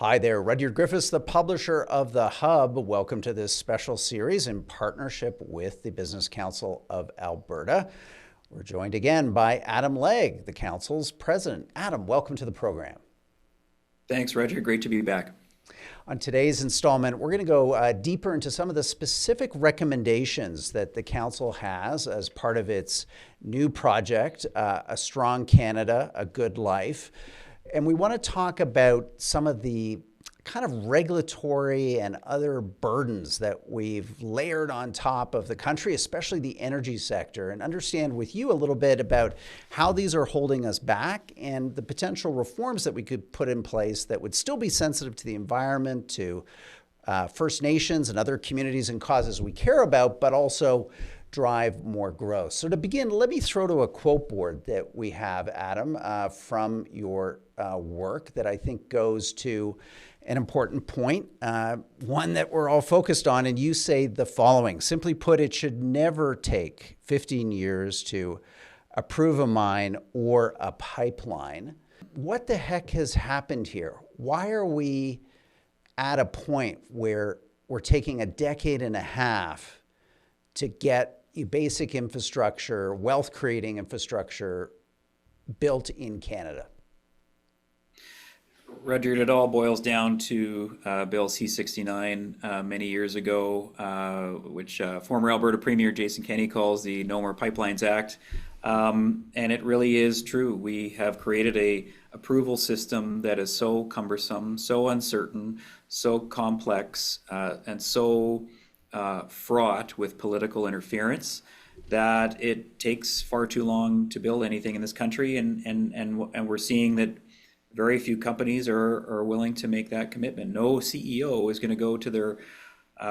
Hi there, Rudyard Griffiths, the publisher of The Hub. Welcome to this special series in partnership with the Business Council of Alberta. We're joined again by Adam Legge, the council's president. Adam, welcome to the program. Thanks, Roger. Great to be back. On today's installment, we're going to go deeper into some of the specific recommendations that the council has as part of its new project, A Strong Canada, A Good Life. And we want to talk about some of the kind of regulatory and other burdens that we've layered on top of the country, especially the energy sector, and understand with you a little bit about how these are holding us back and the potential reforms that we could put in place that would still be sensitive to the environment, to First Nations and other communities and causes we care about, but also drive more growth. So to begin, let me throw to a quote board that we have, Adam, from your work that I think goes to an important point, one that we're all focused on. And you say the following: simply put, it should never take 15 years to approve a mine or a pipeline. What the heck has happened here? Why are we at a point where we're taking a decade and a half to get basic infrastructure, wealth creating infrastructure built in Canada? Roger, it all boils down to Bill C-69 many years ago, which former Alberta Premier Jason Kenney calls the No More Pipelines Act. And it really is true. We have created a approval system that is so cumbersome, so uncertain, so complex, and so fraught with political interference that it takes far too long to build anything in this country. And we're seeing that very few companies are willing to make that commitment. No CEO is going to go to their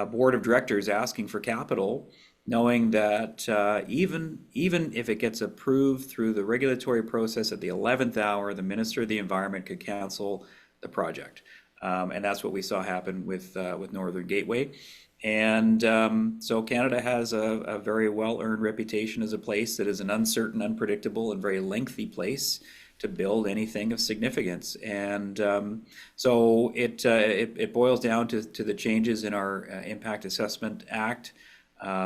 board of directors asking for capital, knowing that even if it gets approved through the regulatory process at the 11th hour, the Minister of the Environment could cancel the project. And that's what we saw happen with Northern Gateway. And so Canada has a very well-earned reputation as a place that is an uncertain, unpredictable, and very lengthy place to build anything of significance. And so it boils down to the changes in our Impact Assessment Act,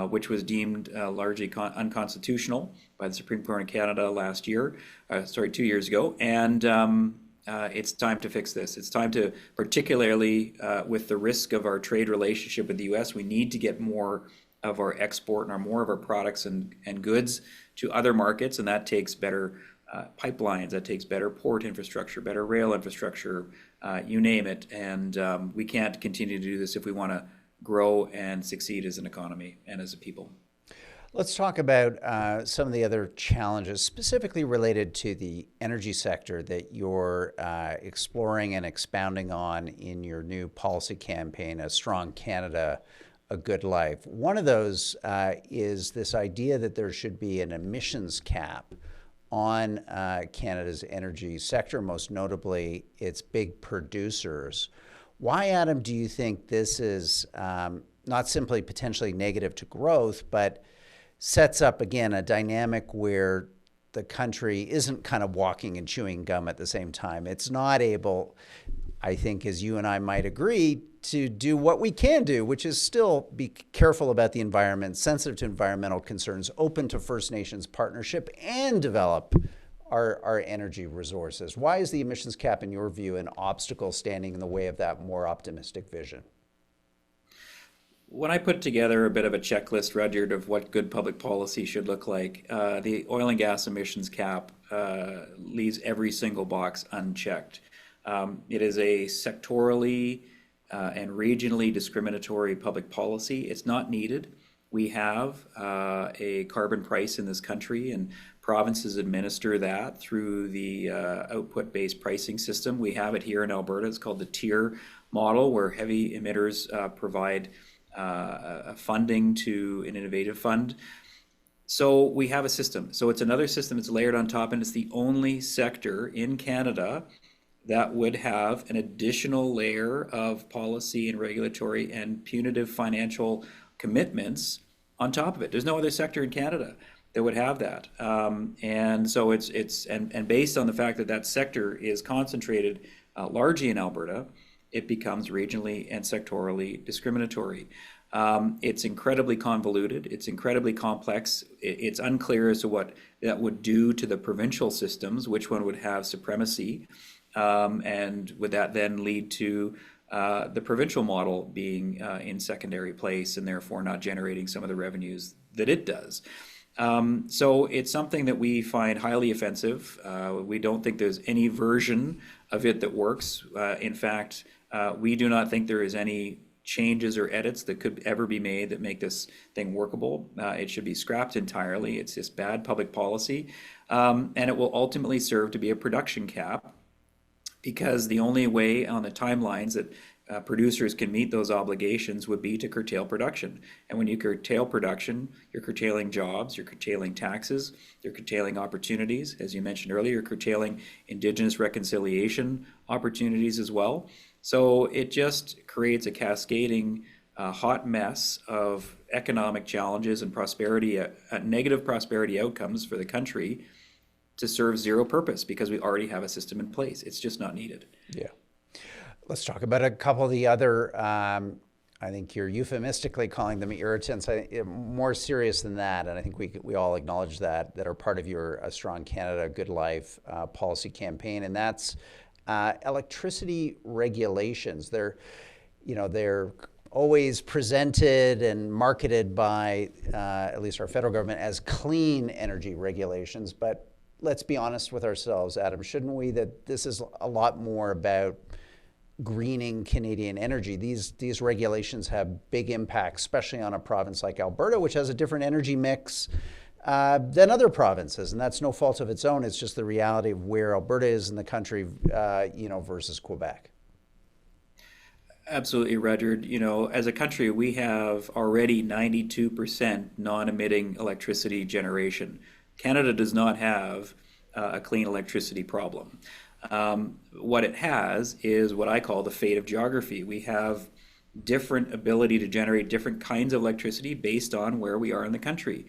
which was deemed largely unconstitutional by the Supreme Court in Canada 2 years ago. And it's time to fix this. It's time to, particularly with the risk of our trade relationship with the U.S., we need to get more of our export and more of our products and goods to other markets, and that takes better pipelines, that takes better port infrastructure, better rail infrastructure, you name it. And we can't continue to do this if we want to grow and succeed as an economy and as a people. Let's talk about some of the other challenges specifically related to the energy sector that you're exploring and expounding on in your new policy campaign, A Strong Canada, A Good Life. One of those is this idea that there should be an emissions cap on Canada's energy sector, most notably its big producers. Why, Adam, do you think this is not simply potentially negative to growth, but sets up, again, a dynamic where the country isn't kind of walking and chewing gum at the same time? It's not able, I think, as you and I might agree, to do what we can do, which is still be careful about the environment, sensitive to environmental concerns, open to First Nations partnership, and develop our energy resources. Why is the emissions cap, in your view, an obstacle standing in the way of that more optimistic vision? When I put together a bit of a checklist, Rudyard, of what good public policy should look like, the oil and gas emissions cap leaves every single box unchecked. It is a sectorally and regionally discriminatory public policy. It's not needed. We have a carbon price in this country, and provinces administer that through the output-based pricing system. We have it here in Alberta. It's called the tier model, where heavy emitters provide funding to an innovative fund. So we have a system. So it's another system that's layered on top, and it's the only sector in Canada that would have an additional layer of policy and regulatory and punitive financial commitments on top of it. There's no other sector in Canada that would have that. And so it's based on the fact that that sector is concentrated largely in Alberta, it becomes regionally and sectorally discriminatory. It's incredibly convoluted. It's incredibly complex. It's unclear as to what that would do to the provincial systems, which one would have supremacy, and would that then lead to the provincial model being in secondary place and therefore not generating some of the revenues that it does. So it's something that we find highly offensive. We don't think there's any version of it that works. In fact, we do not think there is any changes or edits that could ever be made that make this thing workable. It should be scrapped entirely. It's just bad public policy. And it will ultimately serve to be a production cap, because the only way on the timelines that producers can meet those obligations would be to curtail production. And when you curtail production, you're curtailing jobs, you're curtailing taxes, you're curtailing opportunities. As you mentioned earlier, you're curtailing Indigenous reconciliation opportunities as well. So it just creates a cascading hot mess of economic challenges and prosperity, negative prosperity outcomes for the country, to serve zero purpose, because we already have a system in place. It's just not needed. Yeah. Let's talk about a couple of the other, I think you're euphemistically calling them irritants, more serious than that, and I think we all acknowledge that are part of your A Strong Canada, Good Life policy campaign, and that's electricity regulations. They're always presented and marketed by at least our federal government as clean energy regulations, but let's be honest with ourselves, Adam, shouldn't we, that this is a lot more about greening Canadian energy? These regulations have big impacts, especially on a province like Alberta, which has a different energy mix than other provinces, and that's no fault of its own. It's just the reality of where Alberta is in the country, versus Quebec. Absolutely, Rudyard. As a country, we have already 92% non-emitting electricity generation. Canada does not have a clean electricity problem. What it has is what I call the fate of geography. We have different ability to generate different kinds of electricity based on where we are in the country.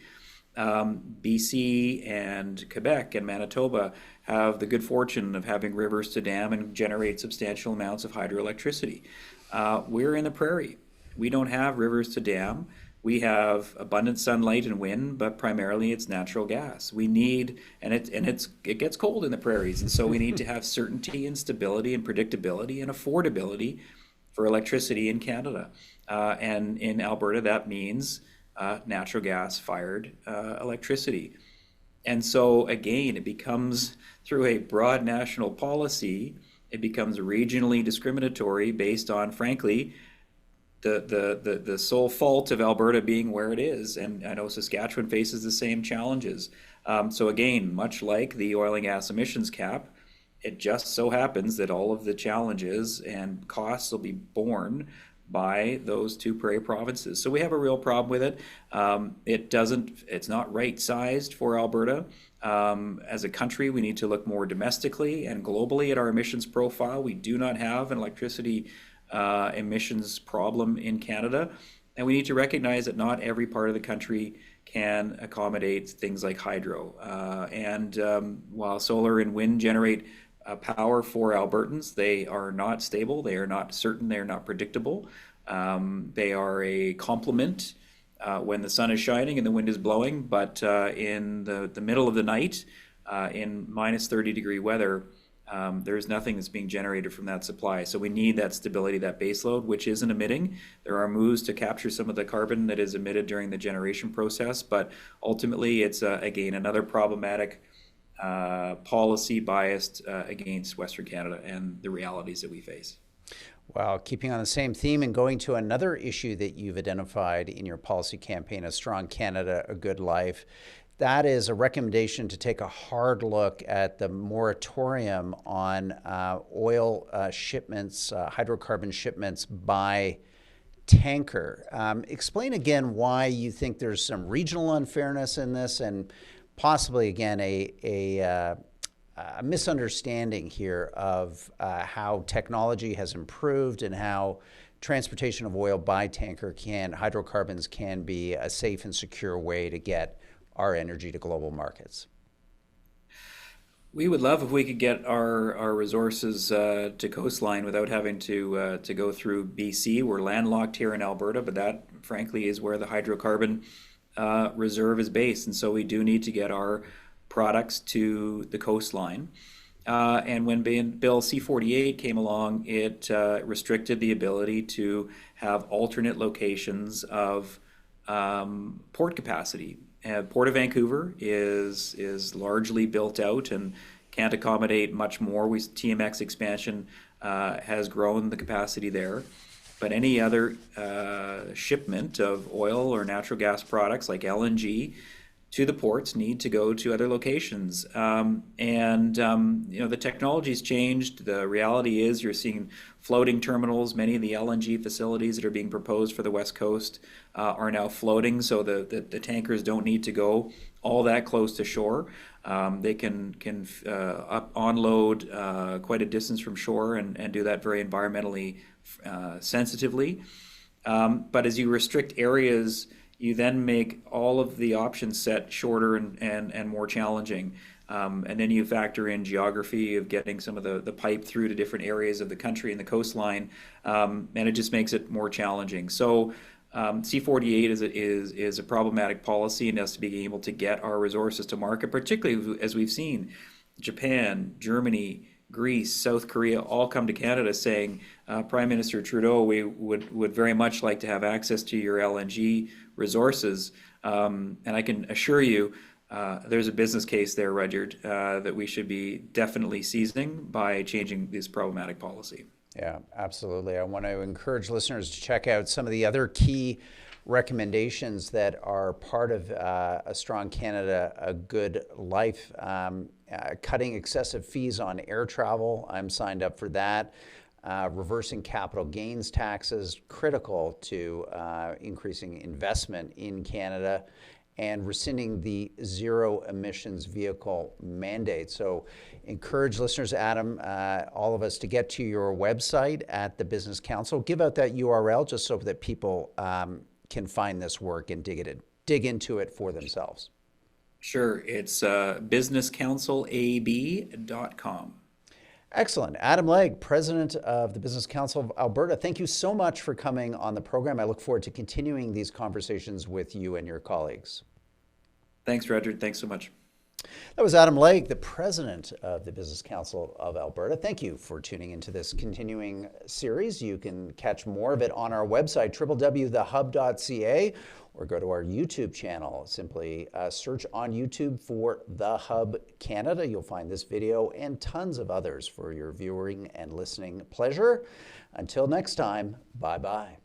BC and Quebec and Manitoba have the good fortune of having rivers to dam and generate substantial amounts of hydroelectricity. We're in the prairie. We don't have rivers to dam. We have abundant sunlight and wind, but primarily it's natural gas. We need, it gets cold in the prairies, and so we need to have certainty and stability and predictability and affordability for electricity in Canada. And in Alberta, that means natural gas-fired electricity. And so again, it becomes, through a broad national policy, it becomes regionally discriminatory based on, frankly, the sole fault of Alberta being where it is. And I know Saskatchewan faces the same challenges. So again, much like the oil and gas emissions cap, it just so happens that all of the challenges and costs will be borne by those two prairie provinces. So we have a real problem with it. It's not right-sized for Alberta. As a country, we need to look more domestically and globally at our emissions profile. We do not have an electricity emissions problem in Canada, and we need to recognize that not every part of the country can accommodate things like hydro. While solar and wind generate power for Albertans, they are not stable, they are not certain, they are not predictable. They are a complement when the sun is shining and the wind is blowing, but in the middle of the night, in minus 30-degree weather, there's nothing that's being generated from that supply. So we need that stability, that base load, which isn't emitting. There are moves to capture some of the carbon that is emitted during the generation process, but ultimately it's, again, another problematic policy biased against Western Canada and the realities that we face. Well, keeping on the same theme and going to another issue that you've identified in your policy campaign, A Strong Canada, A Good Life, that is a recommendation to take a hard look at the moratorium on oil shipments, hydrocarbon shipments by tanker. Explain again why you think there's some regional unfairness in this, and possibly, again, a misunderstanding here of how technology has improved and how transportation of oil by tanker hydrocarbons can be a safe and secure way to get our energy to global markets. We would love if we could get our resources to coastline without having to go through BC. We're landlocked here in Alberta, but that, frankly, is where the hydrocarbon reserve is based, and so we do need to get our products to the coastline. And when Bill C-48 came along, it restricted the ability to have alternate locations of port capacity. Port of Vancouver is largely built out and can't accommodate much more. TMX expansion has grown the capacity there, but any other shipment of oil or natural gas products like LNG to the ports need to go to other locations. The technology's changed. The reality is you're seeing floating terminals. Many of the LNG facilities that are being proposed for the West Coast are now floating, so the tankers don't need to go all that close to shore. They can unload quite a distance from shore and do that very environmentally sensitively. But as you restrict areas, you then make all of the options set shorter and more challenging. And then you factor in geography of getting some of the pipe through to different areas of the country and the coastline, and it just makes it more challenging. So C-48 is a problematic policy and has to be able to get our resources to market, particularly as we've seen Japan, Germany, Greece, South Korea all come to Canada saying, Prime Minister Trudeau, we would very much like to have access to your LNG resources. And I can assure you there's a business case there, Rudyard, that we should be definitely seizing by changing this problematic policy. Yeah, absolutely. I want to encourage listeners to check out some of the other key recommendations that are part of A Strong Canada, A Good Life. Cutting excessive fees on air travel, I'm signed up for that. Reversing capital gains taxes, critical to increasing investment in Canada, and rescinding the zero emissions vehicle mandate. So encourage listeners, Adam, all of us to get to your website at the Business Council. Give out that URL just so that people can find this work and dig into it for themselves. Sure, it's businesscouncilab.com. Excellent. Adam Legge, President of the Business Council of Alberta, thank you so much for coming on the program. I look forward to continuing these conversations with you and your colleagues. Thanks, Roger. Thanks so much. That was Adam Legge, the President of the Business Council of Alberta. Thank you for tuning into this continuing series. You can catch more of it on our website, www.thehub.ca, or go to our YouTube channel. Simply search on YouTube for The Hub Canada. You'll find this video and tons of others for your viewing and listening pleasure. Until next time, bye-bye.